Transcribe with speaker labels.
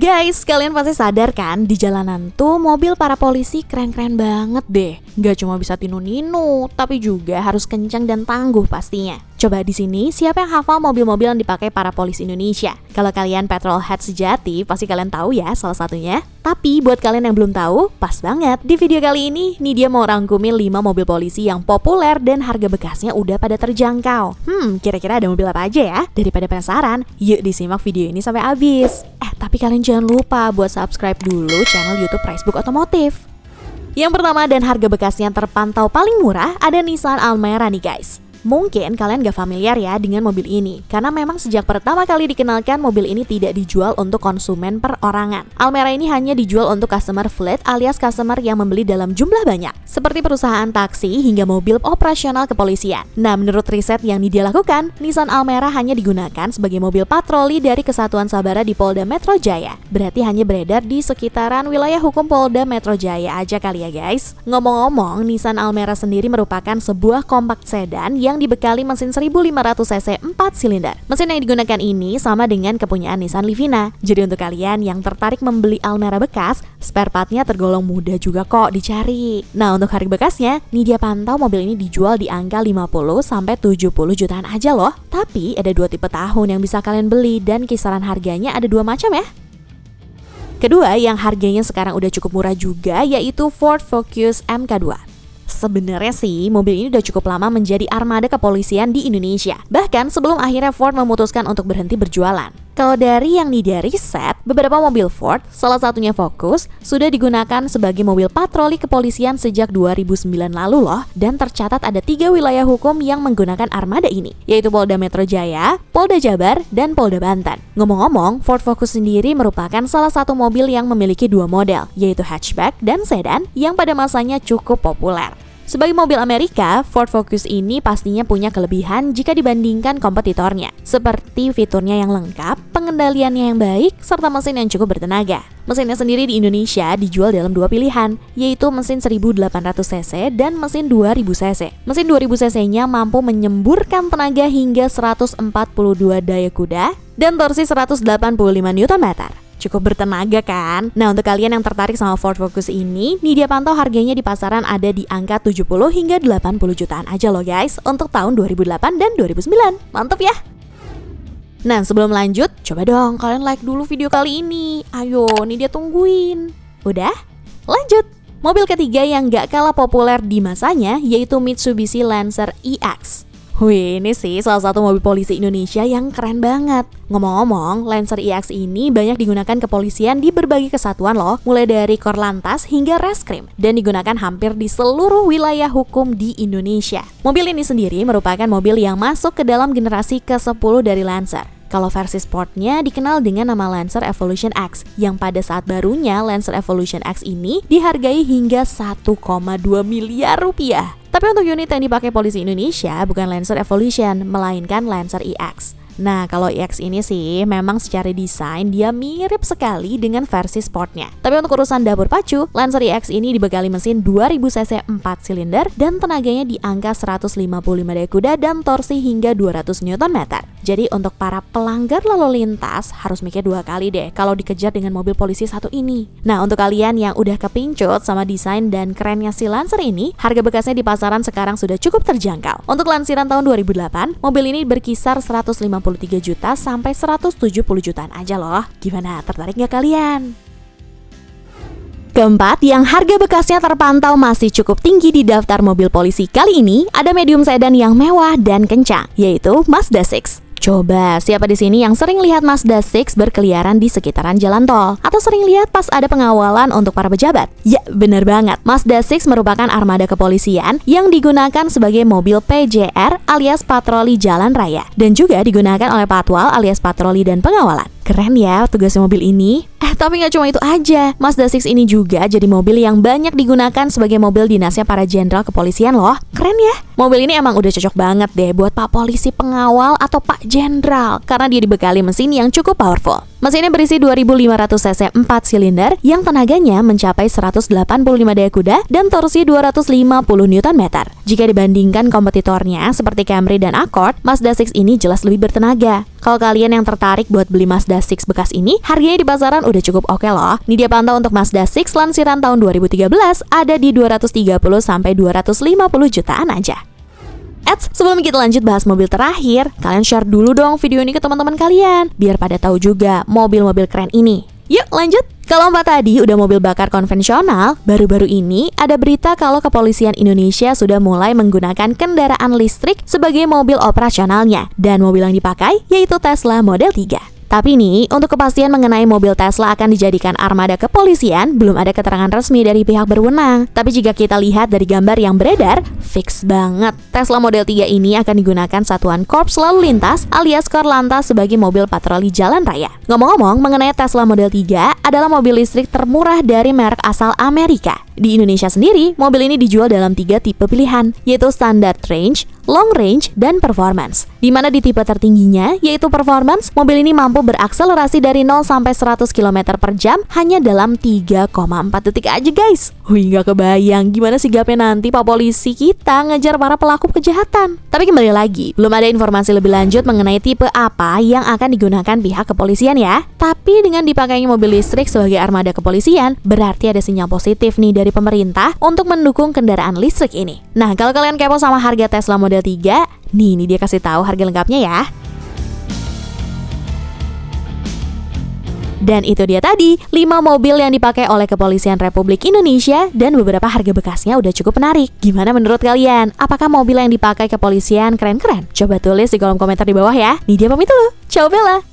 Speaker 1: Guys, kalian pasti sadar kan, di jalanan tuh mobil para polisi keren-keren banget deh. Gak cuma bisa tinu-ninu, tapi juga harus kencang dan tangguh pastinya. Coba di sini, siapa yang hafal mobil-mobil yang dipakai para polisi Indonesia? Kalau kalian petrolhead sejati, pasti kalian tahu ya salah satunya. Tapi buat kalian yang belum tahu, pas banget. Di video kali ini, Nidia mau rangkumin 5 mobil polisi yang populer dan harga bekasnya udah pada terjangkau. Kira-kira ada mobil apa aja ya? Daripada penasaran, yuk disimak video ini sampai habis. Tapi kalian jangan lupa buat subscribe dulu channel YouTube Pricebook Otomotif. Yang pertama dan harga bekasnya terpantau paling murah ada Nissan Almera nih guys. Mungkin kalian gak familiar ya dengan mobil ini, karena memang sejak pertama kali dikenalkan mobil ini tidak dijual untuk konsumen perorangan. Almera ini hanya dijual untuk customer fleet alias customer yang membeli dalam jumlah banyak, seperti perusahaan taksi hingga mobil operasional kepolisian. Nah, menurut riset yang Nidia lakukan, Nissan Almera hanya digunakan sebagai mobil patroli dari Kesatuan Sabara di Polda Metro Jaya. Berarti hanya beredar di sekitaran wilayah hukum Polda Metro Jaya aja kali ya guys. Ngomong-ngomong, Nissan Almera sendiri merupakan sebuah compact sedan yang dibekali mesin 1500 cc 4 silinder. Mesin yang digunakan ini sama dengan kepunyaan Nissan Livina. Jadi untuk kalian yang tertarik membeli Almera bekas, spare partnya tergolong mudah juga kok dicari. Nah, untuk harga bekasnya, Nidia pantau mobil ini dijual di angka 50-70 jutaan aja loh. Tapi ada 2 tipe tahun yang bisa kalian beli dan kisaran harganya ada 2 macam ya. Kedua, yang harganya sekarang udah cukup murah juga, yaitu Ford Focus MK2. Sebenarnya sih, mobil ini udah cukup lama menjadi armada kepolisian di Indonesia. Bahkan sebelum akhirnya Ford memutuskan untuk berhenti berjualan. Kalau dari yang Nidia riset, beberapa mobil Ford, salah satunya Focus, sudah digunakan sebagai mobil patroli kepolisian sejak 2009 lalu loh. Dan tercatat ada 3 wilayah hukum yang menggunakan armada ini, yaitu Polda Metro Jaya, Polda Jabar, dan Polda Banten. Ngomong-ngomong, Ford Focus sendiri merupakan salah satu mobil yang memiliki 2 model, yaitu hatchback dan sedan yang pada masanya cukup populer. Sebagai mobil Amerika, Ford Focus ini pastinya punya kelebihan jika dibandingkan kompetitornya, seperti fiturnya yang lengkap, pengendaliannya yang baik, serta mesin yang cukup bertenaga. Mesinnya sendiri di Indonesia dijual dalam 2 pilihan, yaitu mesin 1800 cc dan mesin 2000 cc. Mesin 2000 cc-nya mampu menyemburkan tenaga hingga 142 daya kuda dan torsi 185 Nm. Cukup bertenaga kan? Nah, untuk kalian yang tertarik sama Ford Focus ini, Nidia pantau harganya di pasaran ada di angka 70 hingga 80 jutaan aja loh guys, untuk tahun 2008 dan 2009. Mantap ya? Nah, sebelum lanjut, coba dong kalian like dulu video kali ini. Ayo, Nidia tungguin. Udah? Lanjut! Mobil ketiga yang gak kalah populer di masanya yaitu Mitsubishi Lancer EX. Wih, ini sih salah satu mobil polisi Indonesia yang keren banget. Ngomong-ngomong, Lancer EX ini banyak digunakan kepolisian di berbagai kesatuan loh, mulai dari Korlantas hingga Reskrim, dan digunakan hampir di seluruh wilayah hukum di Indonesia. Mobil ini sendiri merupakan mobil yang masuk ke dalam generasi ke-10 dari Lancer. Kalau versi sportnya dikenal dengan nama Lancer Evolution X, yang pada saat barunya Lancer Evolution X ini dihargai hingga 1,2 miliar rupiah. Tapi untuk unit yang dipakai polisi Indonesia bukan Lancer Evolution, melainkan Lancer EX. Nah, kalau EX ini sih memang secara desain dia mirip sekali dengan versi sportnya. Tapi untuk urusan dapur pacu, Lancer EX ini dibekali mesin 2000 cc 4 silinder dan tenaganya di angka 155 daya kuda dan torsi hingga 200 Nm. Jadi untuk para pelanggar lalu lintas harus mikir 2 kali deh kalau dikejar dengan mobil polisi satu ini. Nah, untuk kalian yang udah kepincut sama desain dan kerennya si Lancer ini, harga bekasnya di pasaran sekarang sudah cukup terjangkau. Untuk lansiran tahun 2008, mobil ini berkisar 153 juta sampai 170 jutaan aja loh. Gimana, tertarik gak kalian? Keempat, yang harga bekasnya terpantau masih cukup tinggi di daftar mobil polisi kali ini, ada medium sedan yang mewah dan kencang, yaitu Mazda 6. Coba, siapa di sini yang sering lihat Mazda 6 berkeliaran di sekitaran jalan tol? Atau sering lihat pas ada pengawalan untuk para pejabat? Ya, benar banget. Mazda 6 merupakan armada kepolisian yang digunakan sebagai mobil PJR alias patroli jalan raya. Dan juga digunakan oleh patwal alias patroli dan pengawalan. Keren ya tugasnya mobil ini. Tapi nggak cuma itu aja. Mazda 6 ini juga jadi mobil yang banyak digunakan sebagai mobil dinasnya para jenderal kepolisian loh. Keren ya? Mobil ini emang udah cocok banget deh buat Pak Polisi pengawal atau Pak Jenderal karena dia dibekali mesin yang cukup powerful. Mesinnya berisi 2500 cc 4 silinder yang tenaganya mencapai 185 daya kuda dan torsi 250 Nm. Jika dibandingkan kompetitornya seperti Camry dan Accord, Mazda 6 ini jelas lebih bertenaga. Kalau kalian yang tertarik buat beli Mazda 6 bekas ini, harganya di pasaran udah cukup oke loh. Ini dia pantau untuk Mazda 6 lansiran tahun 2013 ada di 230 sampai 250 jutaan aja. Sebelum kita lanjut bahas mobil terakhir, kalian share dulu dong video ini ke teman-teman kalian, biar pada tahu juga mobil-mobil keren ini. Yuk lanjut! Kalau 4 tadi udah mobil bakar konvensional, baru-baru ini ada berita kalau kepolisian Indonesia sudah mulai menggunakan kendaraan listrik sebagai mobil operasionalnya. Dan mobil yang dipakai yaitu Tesla Model 3. Tapi nih, untuk kepastian mengenai mobil Tesla akan dijadikan armada kepolisian, belum ada keterangan resmi dari pihak berwenang. Tapi jika kita lihat dari gambar yang beredar, fix banget. Tesla Model 3 ini akan digunakan Satuan Korps Lalu Lintas alias Korlantas sebagai mobil patroli jalan raya. Ngomong-ngomong, mengenai Tesla Model 3 adalah mobil listrik termurah dari merek asal Amerika. Di Indonesia sendiri, mobil ini dijual dalam 3 tipe pilihan, yaitu Standard Range, Long Range, dan Performance. Di mana di tipe tertingginya, yaitu Performance, mobil ini mampu berakselerasi dari 0 sampai 100 km per jam hanya dalam 3,4 detik aja guys. Wih, gak kebayang gimana sigapnya nanti Pak Polisi kita ngejar para pelaku kejahatan. Tapi kembali lagi, belum ada informasi lebih lanjut mengenai tipe apa yang akan digunakan pihak kepolisian ya. Tapi dengan dipakainya mobil listrik sebagai armada kepolisian, berarti ada sinyal positif nih dari pemerintah untuk mendukung kendaraan listrik ini. Nah, kalau kalian kepo sama harga Tesla Model 3, ini dia kasih tahu harga lengkapnya ya. Dan itu dia tadi 5 mobil yang dipakai oleh Kepolisian Republik Indonesia dan beberapa harga bekasnya udah cukup menarik. Gimana menurut kalian? Apakah mobil yang dipakai kepolisian keren-keren? Coba tulis di kolom komentar di bawah ya. Nih dia pamit dulu. Ciao Bella.